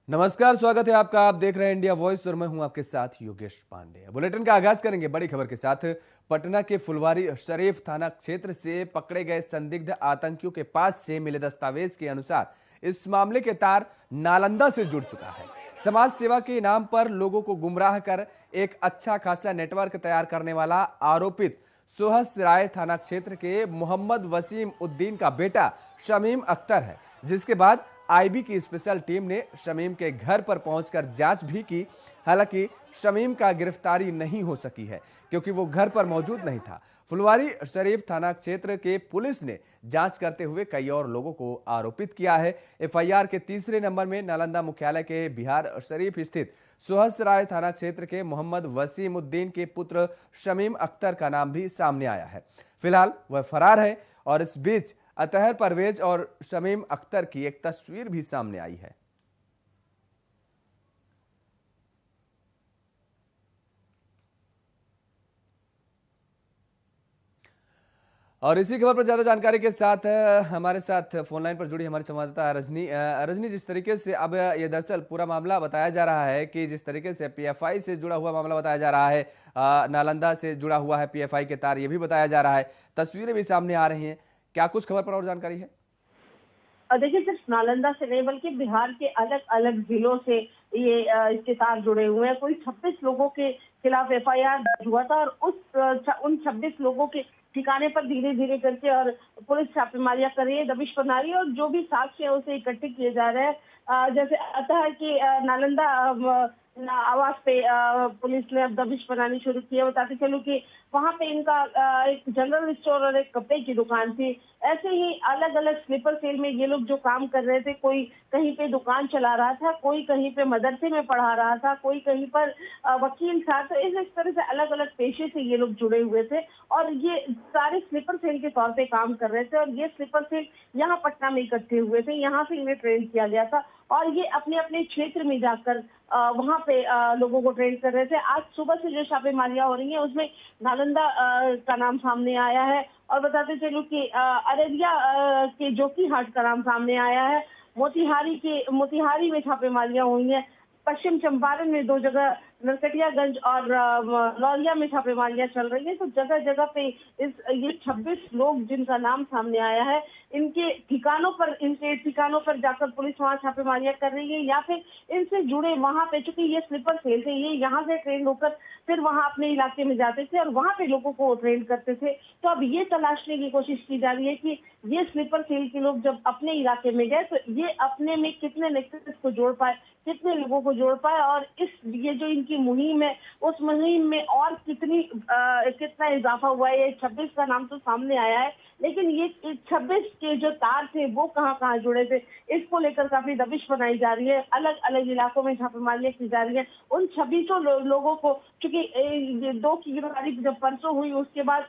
नमस्कार, स्वागत है आपका। आप देख रहे हैं इंडिया वॉइस और मैं हूं आपके साथ योगेश पांडे। बुलेटिन का आगाज करेंगे बड़ी खबर के साथ। पटना के फुलवारी शरीफ थाना क्षेत्र से पकड़े गए संदिग्ध आतंकियों के पास से मिले दस्तावेज के अनुसार इस मामले के तार नालंदा से जुड़ चुका है। समाज सेवा के नाम पर लोगों को गुमराह कर एक अच्छा खासा नेटवर्क तैयार करने वाला आरोपित सोहसराय थाना क्षेत्र के मोहम्मद वसीम उद्दीन का बेटा शमीम अख्तर है, जिसके बाद आईबी की स्पेशल टीम ने शमीम के घर पर पहुंचकर जांच भी की। हालांकि शमीम का गिरफ्तारी नहीं हो सकी है क्योंकि वो घर पर मौजूद नहीं था। फुलवारी शरीफ थाना क्षेत्र के पुलिस ने जांच करते हुए कई और लोगों को आरोपित किया है। एफआईआर के तीसरे नंबर में नालंदा मुख्यालय के बिहार शरीफ स्थित सोहसराय थाना क्षेत्र के मोहम्मद वसीम उद्दीन के पुत्र शमीम अख्तर का नाम भी सामने आया है। फिलहाल वह फरार है और इस बीच अतहर परवेज और शमीम अख्तर की एक तस्वीर भी सामने आई है। और इसी खबर पर ज्यादा जानकारी के साथ हमारे साथ फोन लाइन पर जुड़ी हमारी संवाददाता रजनी, जिस तरीके से अब ये दरअसल पूरा मामला बताया जा रहा है कि जिस तरीके से पीएफआई से जुड़ा हुआ मामला बताया जा रहा है, नालंदा से जुड़ा हुआ है पीएफआई के तार, ये भी बताया जा रहा है, तस्वीरें भी सामने आ रही हैं। क्या कुछ खबर पर और जानकारी है? देखिए, सिर्फ नालंदा से नहीं बल्कि बिहार के अलग अलग जिलों से ये इसके साथ जुड़े हुए हैं। कोई 26 लोगों के खिलाफ एफआईआर दर्ज हुआ था और उन 26 लोगों के ठिकाने पर धीरे धीरे करके और पुलिस छापेमारियां कर रही है, दबिश बना रही है और जो भी साक्ष्य है उसे इकट्ठे किए जा रहे हैं। जैसे अतः की नालंदा आवास पे पुलिस ने अब दबिश बनानी शुरू की है। बताते चलूं कि वहां पे इनका एक जनरल स्टोर और एक कपड़े की दुकान थी। ऐसे ही अलग अलग स्लीपर सेल में ये लोग जो काम कर रहे थे, कोई कहीं पे दुकान चला रहा था, कोई कहीं पे मदरसे में पढ़ा रहा था, कोई कहीं पर वकील था। तो इस तरह से अलग अलग पेशे से ये लोग जुड़े हुए थे और ये सारे स्लीपर सेल के तौर पे काम कर रहे थे और ये स्लीपर सेल यहाँ पटना में इकट्ठे हुए थे। यहाँ से इन्हें ट्रेन किया गया था और ये अपने अपने क्षेत्र में जाकर वहां पे लोगों को ट्रेन कर रहे थे। आज सुबह से जो छापेमारियां हो रही हैं उसमें नालंदा का नाम सामने आया है और बताते चलूं कि अररिया के जोकीहाट का नाम सामने आया है। मोतिहारी में छापेमारियां हुई हैं। पश्चिम चंपारण में 2 जगह, नरकटियागंज और लौरिया में छापेमारियां चल रही है। तो जगह जगह पे ये 26 लोग जिनका नाम सामने आया है, इनके ठिकानों पर जाकर पुलिस वहां छापेमारियां कर रही है या फिर इनसे जुड़े वहां पे, चूंकि ये स्लीपर सेल थे, ये यहाँ से ट्रेन होकर फिर वहां अपने इलाके में जाते थे और वहां पे लोगों को ट्रेन करते थे। तो अब ये तलाशने की कोशिश की जा रही है कि ये स्लीपर सेल के लोग जब अपने इलाके में गए तो ये अपने में कितने नेक्सस को जोड़ पाए, कितने लोगों को जोड़ पाए और ये जो इनकी मुहिम है उस मुहिम में और कितना इजाफा हुआ है। ये 26 का नाम तो सामने आया है, लेकिन ये 26 के जो तार थे वो कहाँ कहाँ जुड़े थे, इसको लेकर काफी दबिश बनाई जा रही है। अलग अलग इलाकों में छापेमारियां की जा रही है। उन 26 लोगों को, चूंकि 2 की गिरफ्तारी जब परसों हुई उसके बाद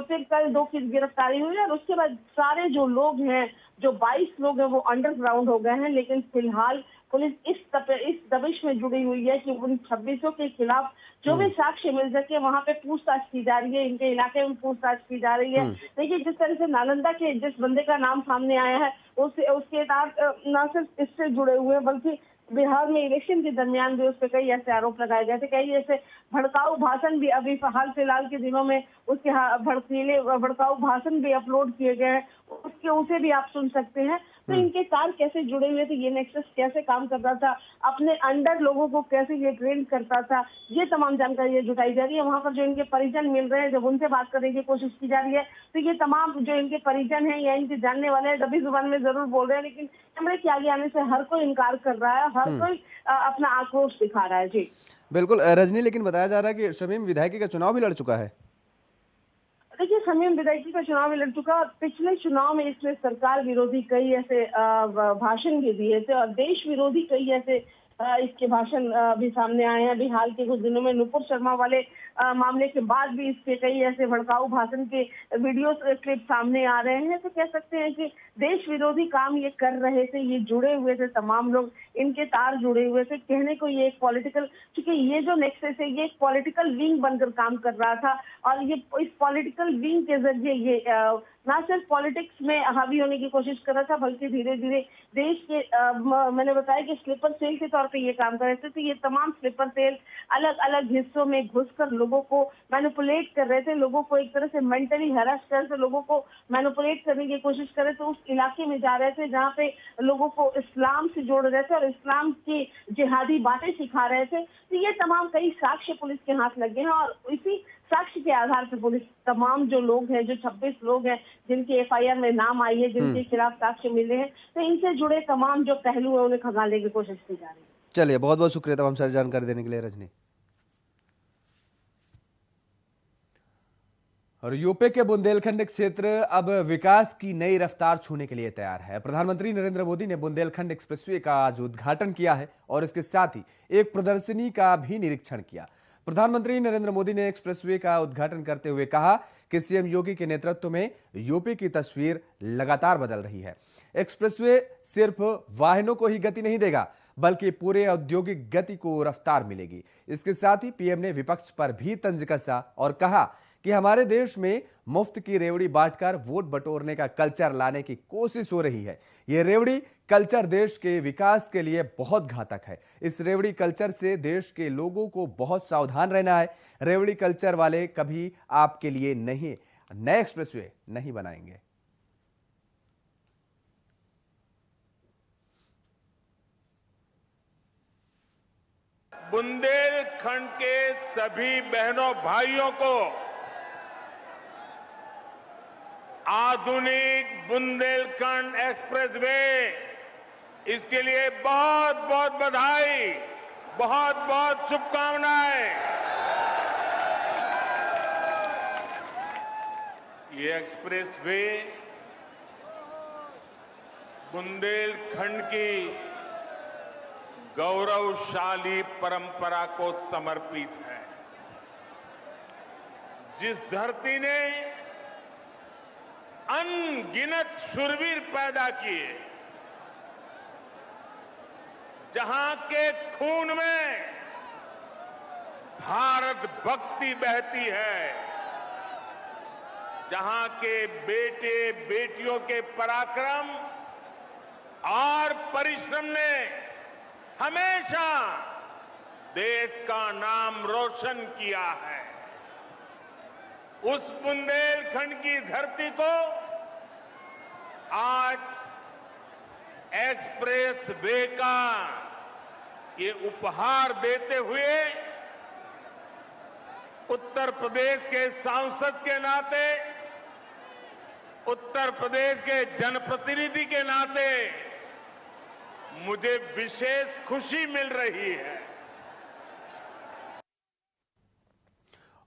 फिर कल 2 की गिरफ्तारी हुई और उसके बाद सारे जो लोग हैं, जो 22 लोग हैं वो अंडरग्राउंड हो गए हैं। लेकिन फिलहाल पुलिस इस दबिश में जुड़ी हुई है कि उन 26 के खिलाफ जो भी साक्ष्य मिल सके वहां पे पूछताछ की जा रही है, इनके इलाके में पूछताछ की जा रही है। देखिए, जिस तरह से नालंदा के जिस बंदे का नाम सामने आया है उसके साथ न सिर्फ इससे जुड़े हुए बल्कि बिहार में इलेक्शन के दरमियान भी उस पर कई ऐसे आरोप लगाए गए थे, कई ऐसे भड़काऊ भाषण भी अभी हाल फिलहाल के दिनों में उसके भड़कीले भड़काऊ भाषण भी अपलोड किए गए हैं, उसे भी आप सुन सकते हैं। तो इनके तार कैसे जुड़े हुए थे, ये नेक्सस कैसे काम करता था, अपने अंडर लोगों को कैसे ये ट्रेन करता था, ये तमाम जानकारी जुटाई जा रही है। वहां पर जो इनके परिजन मिल रहे हैं, जब उनसे बात करने की कोशिश की जा रही है तो ये तमाम जो इनके परिजन हैं या इनके जानने वाले हैं दबी जुबान में जरूर बोल रहे हैं, लेकिन कैमरे के आगे आने से हर कोई इनकार कर रहा है, हर कोई अपना आक्रोश दिखा रहा है। जी बिल्कुल रजनी, लेकिन बताया जा रहा है कि शमीम विधायकी का चुनाव भी लड़ चुका है। देखिए, शमीम विधायकी का चुनाव में लड़ चुका। पिछले चुनाव में इसने सरकार विरोधी कई ऐसे भाषण भी दिए थे और देश विरोधी कई ऐसे इसके भाषण भी सामने आए हैं। अभी हाल के कुछ दिनों में नुपुर शर्मा वाले मामले के बाद भी इसके कई ऐसे भड़काऊ भाषण के वीडियो क्लिप सामने आ रहे हैं। तो कह सकते हैं कि देश विरोधी काम ये कर रहे थे, ये जुड़े हुए थे, तमाम लोग इनके तार जुड़े हुए थे। कहने को ये एक पॉलिटिकल, क्योंकि ये जो नेक्सस है ये एक पॉलिटिकल विंग बनकर काम कर रहा था और ये इस पॉलिटिकल विंग के जरिए ये ना सिर्फ पॉलिटिक्स में हावी होने की कोशिश कर रहा था, बल्कि धीरे धीरे देश के मैंने बताया कि स्लीपर सेल के तौर पे ये काम कर रहे थे। तो ये तमाम स्लीपर सेल अलग अलग हिस्सों में घुसकर लोगों को मैनिपुलेट कर रहे थे, लोगों को एक तरह से मेंटली हरास कर रहे थे, लोगों को मैनिपुलेट करने की कोशिश कर रहे थे। उस इलाके में जा रहे थे जहाँ पे लोगों को इस्लाम से जोड़ रहे थे और इस्लाम की जिहादी बातें सिखा रहे थे। तो ये तमाम कई साक्ष्य पुलिस के हाथ लगे हैं और इसी साक्ष्य के आधार पर पुलिस तमाम जो लोग हैं, जो 26 लोग हैं जिनके एफआईआर में नाम आई है, जिनके खिलाफ साक्ष्य मिले हैं, तो इनसे जुड़े तमाम जो पहलू है उन्हें खंगालने की कोशिश की जा रही है। चलिए, बहुत बहुत शुक्रिया तमाम सारी जानकारी देने के लिए रजनी। और यूपी के बुंदेलखंड क्षेत्र अब विकास की नई रफ्तार छूने के लिए तैयार है। प्रधानमंत्री नरेंद्र मोदी ने बुंदेलखंड एक्सप्रेसवे का आज उद्घाटन किया है और इसके साथ ही एक प्रदर्शनी का भी निरीक्षण किया। प्रधानमंत्री नरेंद्र मोदी ने एक्सप्रेसवे का उद्घाटन करते हुए कहा कि सीएम योगी के नेतृत्व में यूपी की तस्वीर लगातार बदल रही है। एक्सप्रेसवे सिर्फ वाहनों को ही गति नहीं देगा, बल्कि पूरे औद्योगिक गति को रफ्तार मिलेगी। इसके साथ ही पीएम ने विपक्ष पर भी तंज कसा और कहा कि हमारे देश में मुफ्त की रेवड़ी बांटकर वोट बटोरने का कल्चर लाने की कोशिश हो रही है। यह रेवड़ी कल्चर देश के विकास के लिए बहुत घातक है। इस रेवड़ी कल्चर से देश के लोगों को बहुत सावधान रहना है। रेवड़ी कल्चर वाले कभी आपके लिए नहीं नए एक्सप्रेसवे नहीं बनाएंगे। बुंदेलखंड के सभी बहनों भाइयों को आधुनिक बुंदेलखंड एक्सप्रेसवे इसके लिए बहुत बहुत बधाई, बहुत बहुत शुभकामनाएं। ये एक्सप्रेसवे बुंदेलखंड की गौरवशाली परंपरा को समर्पित है। जिस धरती ने अनगिनत शूरवीर पैदा किए, जहां के खून में भारत भक्ति बहती है, जहां के बेटे बेटियों के पराक्रम और परिश्रम ने हमेशा देश का नाम रोशन किया है, उस बुंदेलखंड की धरती को आज एक्सप्रेस वे का ये उपहार देते हुए उत्तर प्रदेश के सांसद के नाते, उत्तर प्रदेश के जनप्रतिनिधि के नाते मुझे विशेष खुशी मिल रही है।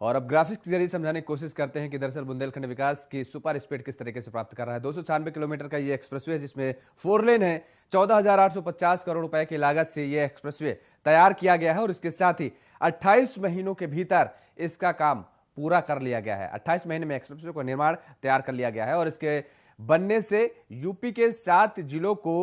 और अब ग्राफिक्स के जरिए समझाने की कोशिश करते हैं कि दरअसल बुंदेलखंड विकास की सुपर स्पीड किस तरीके से प्राप्त कर रहा है। 296 किलोमीटर का ये एक्सप्रेसवे है, जिसमें 4 लेन है। 14,850 करोड़ रुपए की लागत से ये एक्सप्रेसवे तैयार किया गया है और इसके साथ ही 28 महीनों के भीतर इसका काम पूरा कर लिया गया है। 28 महीने में एक्सप्रेसवे का निर्माण तैयार कर लिया गया है और इसके बनने से यूपी के 7 जिलों को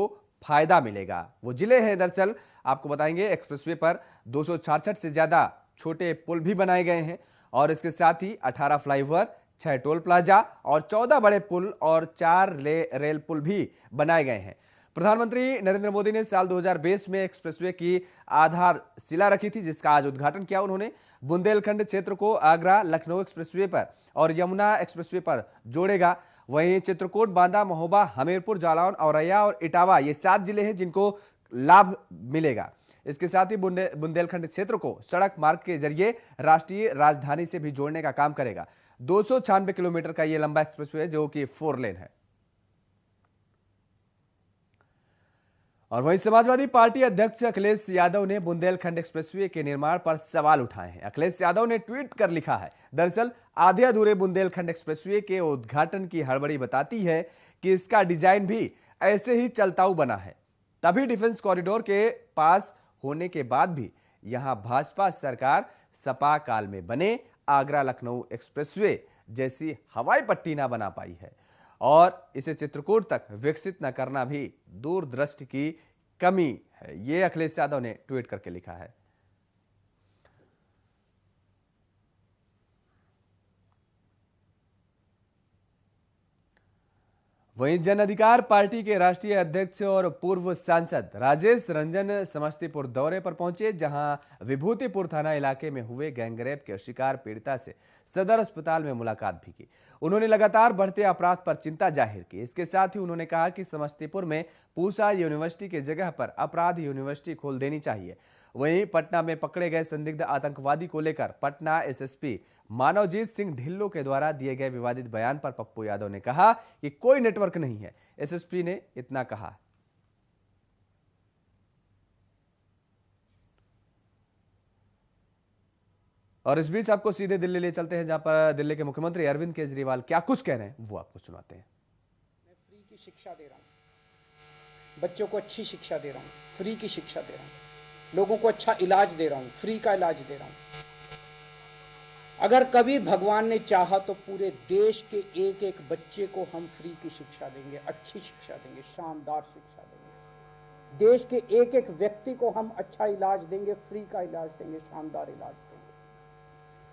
फायदा मिलेगा। वो जिले हैं दरअसल आपको बताएंगे। एक्सप्रेसवे पर 266 से ज्यादा छोटे पुल भी बनाए गए हैं और इसके साथ ही 18 फ्लाईओवर, 6 टोल प्लाजा और 14 बड़े पुल और 4 रेल पुल भी बनाए गए हैं। प्रधानमंत्री नरेंद्र मोदी ने साल 2020 में एक्सप्रेसवे की आधारशिला रखी थी, जिसका आज उद्घाटन किया उन्होंने। बुंदेलखंड क्षेत्र को आगरा लखनऊ एक्सप्रेसवे पर और यमुना एक्सप्रेसवे पर जोड़ेगा। वहीं चित्रकूट, बांदा, महोबा, हमीरपुर, जालौन, औरैया और इटावा ये 7 जिले हैं जिनको लाभ मिलेगा। इसके साथ ही बुंदेलखंड क्षेत्र को सड़क मार्ग के जरिए राष्ट्रीय राजधानी से भी जोड़ने का काम करेगा। 296 किलोमीटर का यह लंबा एक्सप्रेसवे है जो कि 4 लेन है। और वहीं समाजवादी पार्टी अध्यक्ष अखिलेश यादव ने बुंदेलखंड एक्सप्रेसवे के निर्माण पर सवाल उठाए हैं। अखिलेश यादव ने ट्वीट कर लिखा है, दरअसल आधे अधूरे बुंदेलखंड एक्सप्रेसवे के उद्घाटन की हड़बड़ी बताती है कि इसका डिजाइन भी ऐसे ही चलताऊ बना है। तभी डिफेंस कॉरिडोर के पास होने के बाद भी यहां भाजपा सरकार सपा काल में बने आगरा लखनऊ एक्सप्रेसवे जैसी हवाई पट्टी ना बना पाई है और इसे चित्रकूट तक विकसित न करना भी दूरदृष्टि की कमी है। ये अखिलेश यादव ने ट्वीट करके लिखा है। वहीं जन अधिकार पार्टी के राष्ट्रीय अध्यक्ष और पूर्व सांसद राजेश रंजन समस्तीपुर दौरे पर पहुंचे, जहां विभूतिपुर थाना इलाके में हुए गैंगरेप के शिकार पीड़िता से सदर अस्पताल में मुलाकात भी की। उन्होंने लगातार बढ़ते अपराध पर चिंता जाहिर की। इसके साथ ही उन्होंने कहा कि समस्तीपुर में पूसा यूनिवर्सिटी की जगह पर अपराध यूनिवर्सिटी खोल देनी चाहिए। वहीं पटना में पकड़े गए संदिग्ध आतंकवादी को लेकर पटना एसएसपी मानवजीत सिंह ढिल्लों के द्वारा दिए गए विवादित बयान पर पप्पू यादव ने कहा कि कोई नेटवर्क नहीं है। एसएसपी ने इतना कहा। और इस बीच आपको सीधे दिल्ली ले चलते हैं, जहां पर दिल्ली के मुख्यमंत्री अरविंद केजरीवाल क्या कुछ कह रहे हैं वो आपको सुनाते हैं। मैं फ्री की शिक्षा दे रहा हूं, बच्चों को अच्छी शिक्षा दे रहा हूं, फ्री की शिक्षा दे रहा हूं, लोगों को अच्छा इलाज दे रहा हूं, फ्री का इलाज दे रहा हूं। अगर कभी भगवान ने चाहा तो पूरे देश के एक एक बच्चे को हम फ्री की शिक्षा देंगे, अच्छी शिक्षा देंगे, शानदार शिक्षा देंगे। देश के एक एक व्यक्ति को हम अच्छा इलाज देंगे, फ्री का इलाज देंगे, शानदार इलाज देंगे।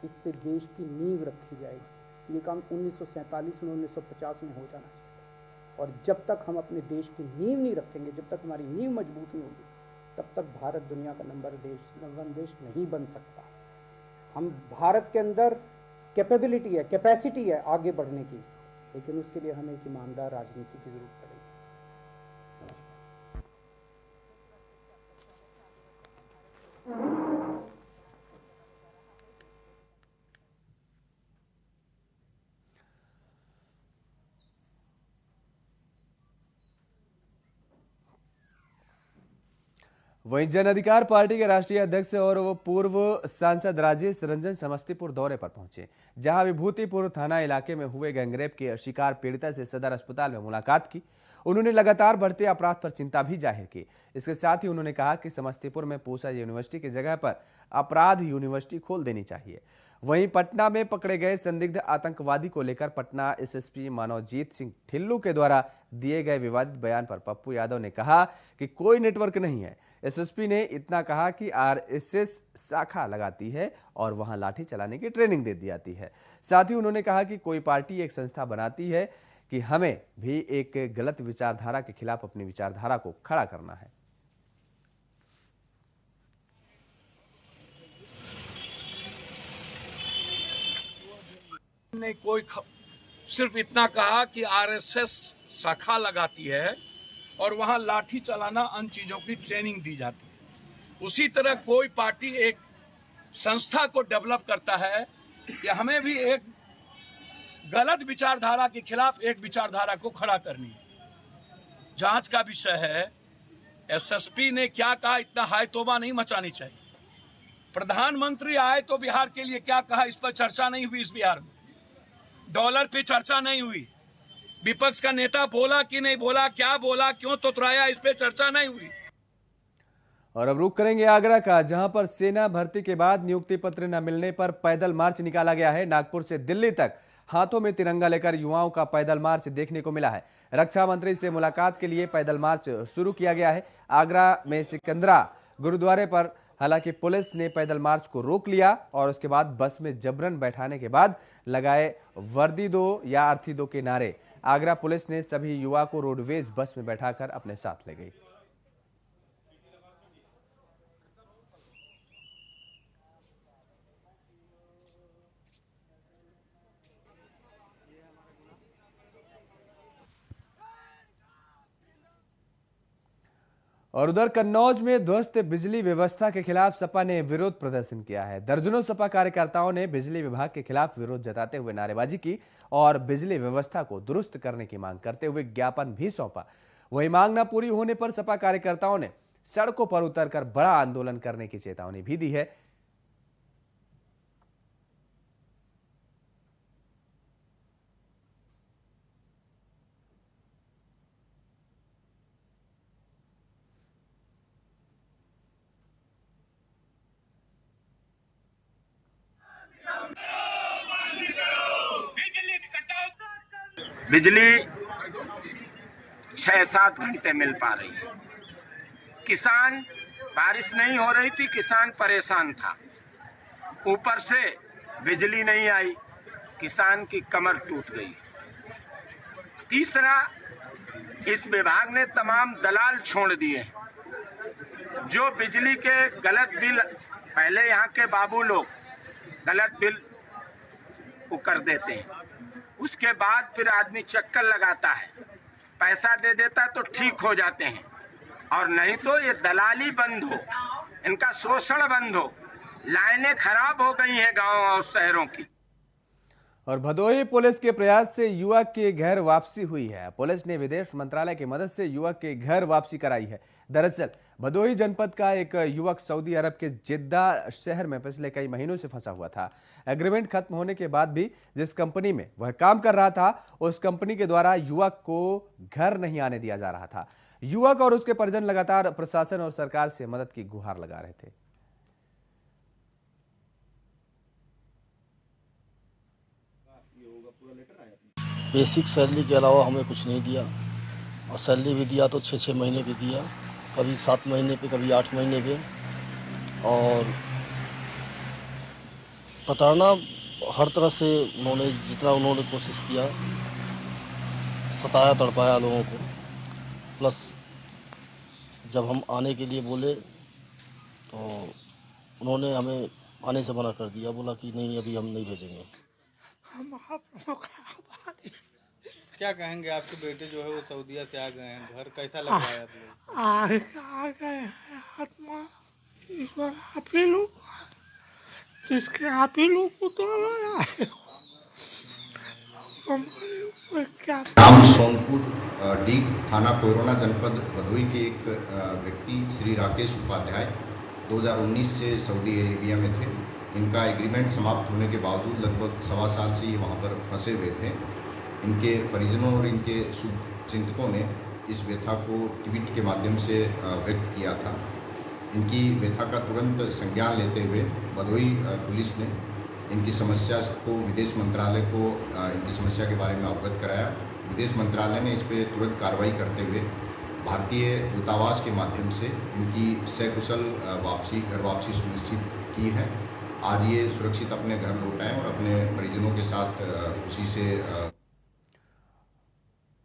इससे देश की नींव रखी जाएगी। ये काम 1947 में 1950 में हो जाना चाहिए। और जब तक हम अपने देश की नींव नहीं रखेंगे, जब तक हमारी नींव मजबूत नहीं होगी, तब तक भारत दुनिया का नंबर वन देश नहीं बन सकता। हम भारत के अंदर कैपेबिलिटी है, कैपेसिटी है आगे बढ़ने की, लेकिन उसके लिए हमें एक ईमानदार राजनीति की जरूरत पड़ेगी। वहीं जन अधिकार पार्टी के राष्ट्रीय अध्यक्ष और वो पूर्व सांसद राजेश रंजन समस्तीपुर दौरे पर पहुंचे, जहां विभूतिपुर थाना इलाके में हुए गैंगरेप के शिकार पीड़िता से सदर अस्पताल में मुलाकात की। उन्होंने लगातार बढ़ते अपराध पर चिंता भी जाहिर की। इसके साथ ही उन्होंने कहा कि समस्तीपुर में पूसा यूनिवर्सिटी की जगह पर अपराध यूनिवर्सिटी खोल देनी चाहिए। वहीं पटना में पकड़े गए संदिग्ध आतंकवादी को लेकर पटना एसएसपी मानवजीत सिंह ढिल्लों के द्वारा दिए गए विवादित बयान पर पप्पू यादव ने कहा कि कोई नेटवर्क नहीं है। एसएसपी ने इतना कहा कि आरएसएस शाखा लगाती है और वहां लाठी चलाने की ट्रेनिंग दे दी जाती है। साथ ही उन्होंने कहा कि कोई पार्टी एक संस्था बनाती है कि हमें भी एक गलत विचारधारा के खिलाफ अपनी विचारधारा को खड़ा करना है। ने कोई सिर्फ इतना कहा कि आरएसएस शाखा लगाती है और वहां लाठी चलाना, अन्य चीजों की ट्रेनिंग दी जाती है। उसी तरह कोई पार्टी एक संस्था को डेवलप करता है कि हमें भी एक गलत विचारधारा के खिलाफ एक विचारधारा को खड़ा करनी है। जांच का विषय है। एसएसपी ने क्या कहा, इतना हाय तौबा नहीं मचानी चाहिए। प्रधानमंत्री आए तो बिहार के लिए क्या कहा, इस पर चर्चा नहीं हुई। इस बिहार में डॉलर पे चर्चा नहीं हुई। विपक्ष का नेता बोला कि नहीं बोला, क्या बोला, क्यों तुतराया, इस पे चर्चा नहीं हुई। और अब रुख करेंगे आगरा का, जहां पर सेना भर्ती के बाद नियुक्ति पत्र न मिलने पर पैदल मार्च निकाला गया है। नागपुर से दिल्ली तक हाथों में तिरंगा लेकर युवाओं का पैदल मार्च देखने को मिला है। रक्षा मंत्री से मुलाकात के लिए पैदल मार्च शुरू किया गया है। आगरा में सिकंदरा गुरुद्वारे पर हालांकि पुलिस ने पैदल मार्च को रोक लिया और उसके बाद बस में जबरन बैठाने के बाद लगाए वर्दी दो या अर्थी दो के नारे। आगरा पुलिस ने सभी युवा को रोडवेज बस में बैठाकर अपने साथ ले गई। और उधर कन्नौज में ध्वस्त बिजली व्यवस्था के खिलाफ सपा ने विरोध प्रदर्शन किया है। दर्जनों सपा कार्यकर्ताओं ने बिजली विभाग के खिलाफ विरोध जताते हुए नारेबाजी की और बिजली व्यवस्था को दुरुस्त करने की मांग करते हुए ज्ञापन भी सौंपा। वहीं मांग न पूरी होने पर सपा कार्यकर्ताओं ने सड़कों पर उतरकर बड़ा आंदोलन करने की चेतावनी भी दी है। बिजली 6-7 घंटे मिल पा रही है। किसान, बारिश नहीं हो रही थी, किसान परेशान था, ऊपर से बिजली नहीं आई, किसान की कमर टूट गई। तीसरा, इस विभाग ने तमाम दलाल छोड़ दिए। जो बिजली के गलत बिल, पहले यहाँ के बाबू लोग गलत बिल वो कर देते हैं, उसके बाद फिर आदमी चक्कर लगाता है, पैसा दे देता है तो ठीक हो जाते हैं, और नहीं तो ये दलाली बंद हो, इनका शोषण बंद हो। लाइनें खराब हो गई हैं गांव और शहरों की। और भदोही पुलिस के प्रयास से युवक की घर वापसी हुई है। पुलिस ने विदेश मंत्रालय की मदद से युवक के घर वापसी कराई है। दरअसल भदोही जनपद का एक युवक सऊदी अरब के जिद्दा शहर में पिछले कई महीनों से फंसा हुआ था। एग्रीमेंट खत्म होने के बाद भी जिस कंपनी में वह काम कर रहा था, उस कंपनी के द्वारा युवक को घर नहीं आने दिया जा रहा था। युवक और उसके परिजन लगातार प्रशासन और सरकार से मदद की गुहार लगा रहे थे। बेसिक सैलरी के अलावा हमें कुछ नहीं दिया, और सैलरी भी दिया तो 6-6 महीने की दिया, कभी 7 महीने पे, कभी 8 महीने पे। और प्रताड़ना हर तरह से उन्होंने जितना उन्होंने कोशिश किया, सताया तड़पाया लोगों को। प्लस जब हम आने के लिए बोले तो उन्होंने हमें आने से मना कर दिया, बोला कि नहीं अभी हम नहीं भेजेंगे। हम आप लोगों का आभारी। क्या कहेंगे, आपके बेटे जो है वो सऊदीया से आ गए हैं, घर कैसा लग रहा है आप लोग? आ गए हैं, आत्मा ईश्वर आप ही लोग, जिसके आप ही लोग को तो आया है। क्या नाम सोनपुर डी, थाना कोयरोना, जनपद भदोही के एक व्यक्ति श्री राकेश उपाध्याय 2019 से सऊदी अरेबिया में थे। इनका एग्रीमेंट समाप्त होने के बावजूद लगभग 1.25 साल से ये वहाँ पर फंसे हुए थे। इनके परिजनों और इनके शुभचिंतकों ने इस व्यथा को ट्वीट के माध्यम से व्यक्त किया था। इनकी व्यथा का तुरंत संज्ञान लेते हुए भदोही पुलिस ने इनकी समस्या को विदेश मंत्रालय को इनकी समस्या के बारे में अवगत कराया। विदेश मंत्रालय ने इस पर तुरंत कार्रवाई करते हुए भारतीय दूतावास के माध्यम से इनकी सकुशल घर वापसी सुनिश्चित की है। आज ये सुरक्षित अपने घर लौट आए और अपने परिजनों के साथ खुशी से।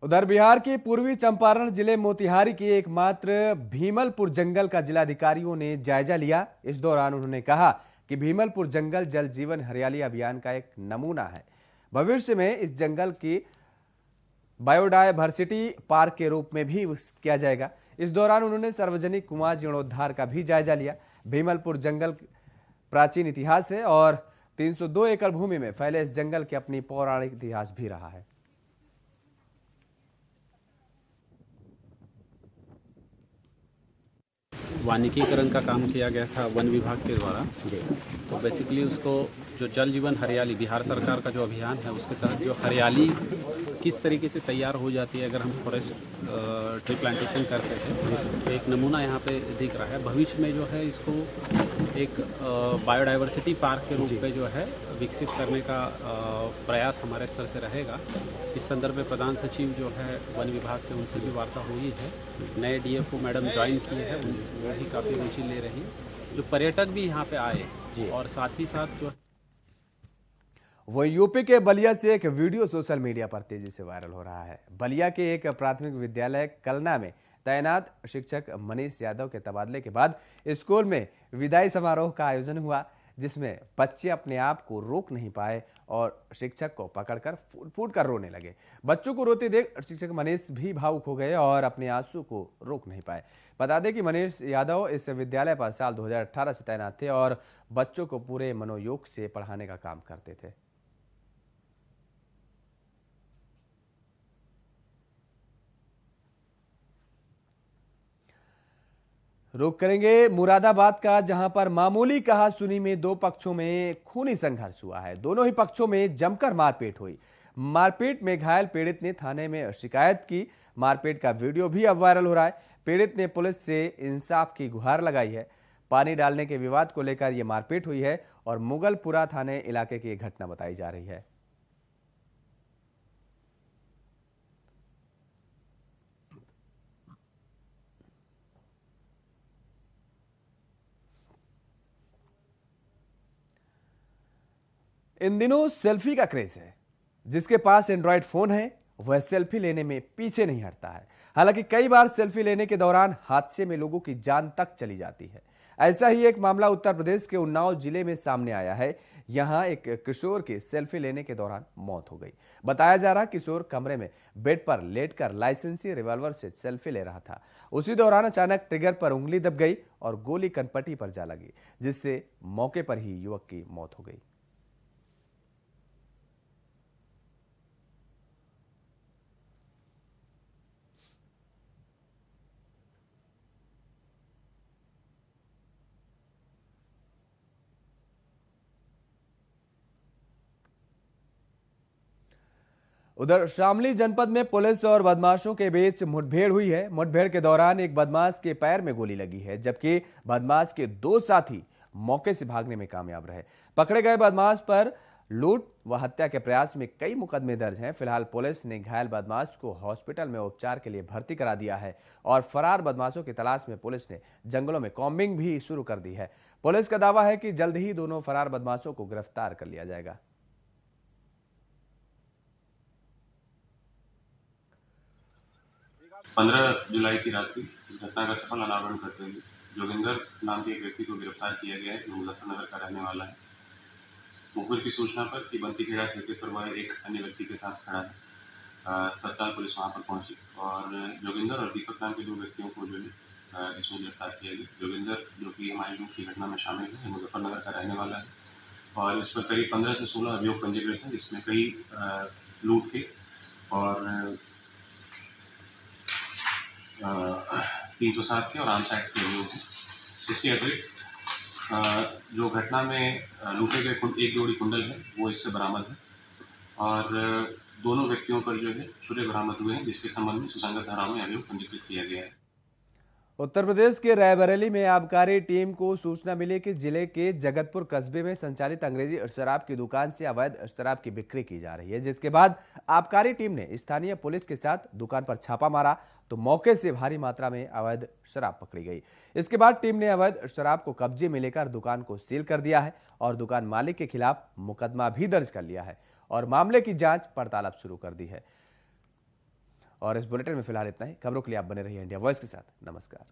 उधर बिहार के पूर्वी चंपारण जिले मोतिहारी के एकमात्र भीमलपुर जंगल का जिलाधिकारियों ने जायजा लिया। इस दौरान उन्होंने कहा कि भीमलपुर जंगल जल जीवन हरियाली अभियान का एक नमूना है। भविष्य में इस जंगल की बायोडायवर्सिटी पार्क के रूप में भी विकसित किया जाएगा। इस दौरान उन्होंने सार्वजनिक कुआं जीर्णोद्धार का भी जायजा लिया। भीमलपुर जंगल प्राचीन इतिहास है और 302 एकड़ भूमि में फैले इस जंगल के अपनी पौराणिक इतिहास भी रहा है। वानिकीकरण का काम किया गया था वन विभाग के द्वारा। तो बेसिकली उसको जो जल जीवन हरियाली बिहार सरकार का जो अभियान है उसके तहत जो हरियाली किस तरीके से तैयार हो जाती है अगर हम फॉरेस्ट ट्री प्लांटेशन करते हैं, तो एक नमूना यहाँ पे दिख रहा है। भविष्य में जो है इसको एक बायोडाइवर्सिटी पार्क के रूप में जो है विकसित करने का प्रयास हमारे स्तर से रहेगा। इस संदर्भ में प्रधान सचिव जो है वन विभाग के, उनसे भी वार्ता हुई है। नए डीएफओ मैडम ज्वाइन किए हैं, वो भी काफ़ी रुचि ले रही है। जो पर्यटक भी यहाँ पे आए और साथ ही साथ जो वो यूपी के बलिया से एक वीडियो सोशल मीडिया पर तेजी से वायरल हो रहा है। बलिया के एक प्राथमिक विद्यालय कलना में तैनात शिक्षक मनीष यादव के तबादले के बाद स्कूल में विदाई समारोह का आयोजन हुआ, जिसमें बच्चे अपने आप को रोक नहीं पाए और शिक्षक को पकड़कर फूट कर रोने लगे। बच्चों को रोते देख शिक्षक मनीष भी भावुक हो गए और अपने आंसू को रोक नहीं पाए। बता दें कि मनीष यादव इस विद्यालय पर साल 2018 से तैनात थे और बच्चों को पूरे मनोयोग से पढ़ाने का काम करते थे। रुक करेंगे मुरादाबाद का, जहां पर मामूली कहा सुनी में दो पक्षों में खूनी संघर्ष हुआ है। दोनों ही पक्षों में जमकर मारपीट हुई। मारपीट में घायल पीड़ित ने थाने में शिकायत की। मारपीट का वीडियो भी अब वायरल हो रहा है। पीड़ित ने पुलिस से इंसाफ की गुहार लगाई है। पानी डालने के विवाद को लेकर यह मारपीट हुई है और मुगलपुरा थाने इलाके की घटना बताई जा रही है। इन दिनों सेल्फी का क्रेज है। जिसके पास एंड्रॉयड फोन है वह सेल्फी लेने में पीछे नहीं हटता है। हालांकि कई बार सेल्फी लेने के दौरान हादसे में लोगों की जान तक चली जाती है। ऐसा ही एक मामला उत्तर प्रदेश के उन्नाव जिले में सामने आया है। यहां एक किशोर की सेल्फी लेने के दौरान मौत हो गई। बताया जा रहा किशोर कमरे में बेड पर लेटकर लाइसेंसी रिवॉल्वर से सेल्फी ले रहा था। उसी दौरान अचानक ट्रिगर पर उंगली दब गई और गोली कनपट्टी पर जा लगी, जिससे मौके पर ही युवक की मौत हो गई। उधर शामली जनपद में पुलिस और बदमाशों के बीच मुठभेड़ हुई है। मुठभेड़ के दौरान एक बदमाश के पैर में गोली लगी है, जबकि बदमाश के 2 साथी मौके से भागने में कामयाब रहे। पकड़े गए बदमाश पर लूट व हत्या के प्रयास में कई मुकदमे दर्ज हैं। फिलहाल पुलिस ने घायल बदमाश को हॉस्पिटल में उपचार के लिए भर्ती करा दिया है और फरार बदमाशों की तलाश में पुलिस ने जंगलों में कॉम्बिंग भी शुरू कर दी है। पुलिस का दावा है कि जल्द ही दोनों फरार बदमाशों को गिरफ्तार कर लिया जाएगा। 15 जुलाई की रात्रि इस घटना का सफल अनावरण करते हुए जोगिंदर नाम के एक व्यक्ति को गिरफ्तार किया गया है, जो मुजफ्फरनगर का रहने वाला है। मुखबिर की सूचना पर कि बंती खेड़ा ठेके पर वह एक अन्य व्यक्ति के साथ खड़ा है, तत्काल पुलिस वहां पर पहुंची और जोगिंदर और दीपक नाम के 2 व्यक्तियों को जो है इसमें गिरफ्तार किया गया। जोगिंदर, जो कि हमारी लूट की घटना में शामिल है, मुजफ्फरनगर का रहने वाला है और इस पर करीब 15 से 16 अभियोग पंजीकृत हैं, जिसमें कई लूट के और 307 के और आर्म्स एक्ट के अभियोग हैं। इसके अतिरिक्त जो घटना में लूटे गए एक जोड़ी कुंडल है, वो इससे बरामद है और दोनों व्यक्तियों पर जो है छुरे बरामद हुए हैं, जिसके संबंध में सुसंगत धाराओं में अभियोग पंजीकृत किया गया है। उत्तर प्रदेश के रायबरेली में आबकारी टीम को सूचना मिली कि जिले के जगतपुर कस्बे में संचालित अंग्रेजी शराब की दुकान से अवैध शराब की बिक्री की जा रही है, जिसके बाद आबकारी टीम ने स्थानीय पुलिस के साथ दुकान पर छापा मारा तो मौके से भारी मात्रा में अवैध शराब पकड़ी गई। इसके बाद टीम ने अवैध शराब को कब्जे में लेकर दुकान को सील कर दिया है और दुकान मालिक के खिलाफ मुकदमा भी दर्ज कर लिया है और मामले की जांच पड़ताल अब शुरू कर दी है। और इस बुलेटिन में फिलहाल इतना ही। खबरों के लिए आप बने रहिए इंडिया वॉइस के साथ। नमस्कार।